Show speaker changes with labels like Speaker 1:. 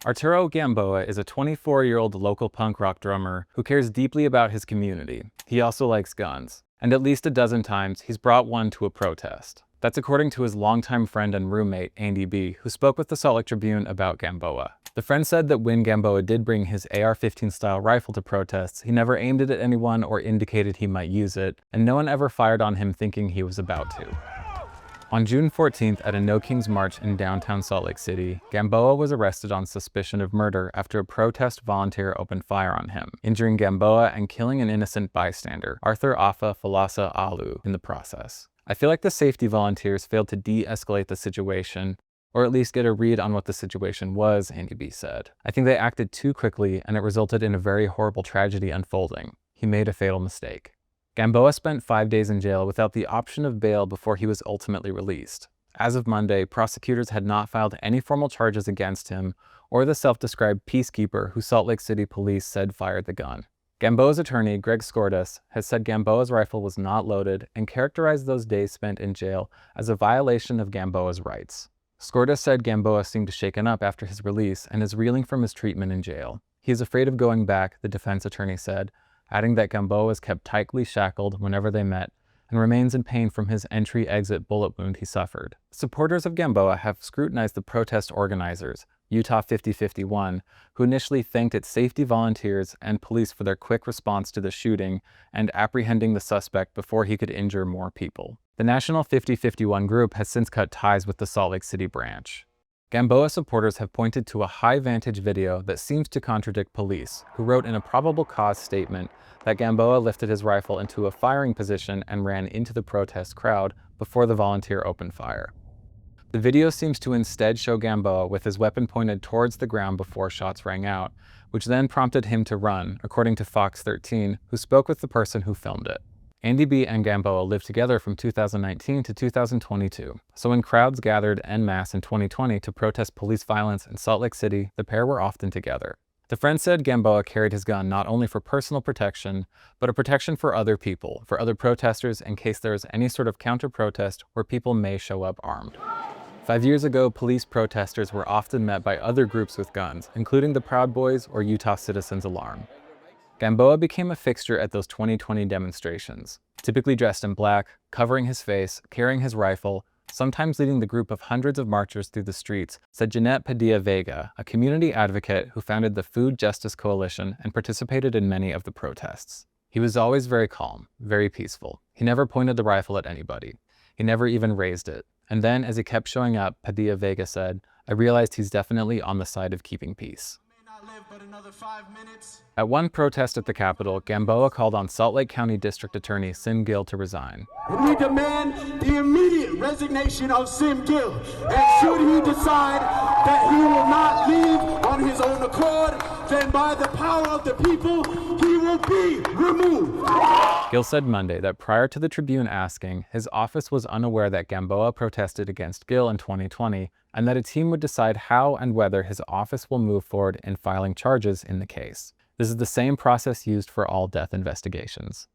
Speaker 1: Arturo Gamboa is a 24-year-old local punk rock drummer who cares deeply about his community. He also likes guns, and at least a dozen times he's brought one to a protest. That's according to his longtime friend and roommate, Andy B., who spoke with the Salt Lake Tribune about Gamboa. The friend said that when Gamboa did bring his AR-15 style rifle to protests, he never aimed it at anyone or indicated he might use it, and no one ever fired on him thinking he was about to. On June 14th, at a No Kings March in downtown Salt Lake City, Gamboa was arrested on suspicion of murder after a protest volunteer opened fire on him, injuring Gamboa and killing an innocent bystander, Folasa Ah Loo, in the process. I feel like the safety volunteers failed to de-escalate the situation, or at least get a read on what the situation was, Andy B. said. I think they acted too quickly and it resulted in a very horrible tragedy unfolding. He made a fatal mistake. Gamboa spent 5 days in jail without the option of bail before he was ultimately released. As of Monday, prosecutors had not filed any formal charges against him or the self-described peacekeeper who Salt Lake City police said fired the gun. Gamboa's attorney, Greg Skordas, has said Gamboa's rifle was not loaded and characterized those days spent in jail as a violation of Gamboa's rights. Skordas said Gamboa seemed shaken up after his release and is reeling from his treatment in jail. He is afraid of going back, the defense attorney said, adding that Gamboa was kept tightly shackled whenever they met and remains in pain from his entry-exit bullet wound he suffered. Supporters of Gamboa have scrutinized the protest organizers, Utah 5051, who initially thanked its safety volunteers and police for their quick response to the shooting and apprehending the suspect before he could injure more people. The National 5051 group has since cut ties with the Salt Lake City branch. Gamboa supporters have pointed to a high-vantage video that seems to contradict police, who wrote in a probable cause statement that Gamboa lifted his rifle into a firing position and ran into the protest crowd before the volunteer opened fire. The video seems to instead show Gamboa with his weapon pointed towards the ground before shots rang out, which then prompted him to run, according to Fox 13, who spoke with the person who filmed it. Andy B. and Gamboa lived together from 2019 to 2022, so when crowds gathered en masse in 2020 to protest police violence in Salt Lake City, the pair were often together. The friend said Gamboa carried his gun not only for personal protection, but a protection for other people, for other protesters in case there is any sort of counter-protest where people may show up armed. 5 years ago, police protesters were often met by other groups with guns, including the Proud Boys or Utah Citizens Alarm. Gamboa became a fixture at those 2020 demonstrations, typically dressed in black, covering his face, carrying his rifle, sometimes leading the group of hundreds of marchers through the streets, said Jeanette Padilla-Vega, a community advocate who founded the Food Justice Coalition and participated in many of the protests. He was always very calm, very peaceful. He never pointed the rifle at anybody. He never even raised it. And then, as he kept showing up, Padilla-Vega said, "I realized he's definitely on the side of keeping peace." At one protest at the Capitol, Gamboa called on Salt Lake County District Attorney Sim Gill to resign.
Speaker 2: We demand the immediate resignation of Sim Gill, and should he decide that he will not leave on his own accord, then by the power of the people, he will be removed.
Speaker 1: Gill said Monday that prior to the Tribune asking, his office was unaware that Gamboa protested against Gill in 2020, and that a team would decide how and whether his office will move forward in filing charges in the case. This is the same process used for all death investigations.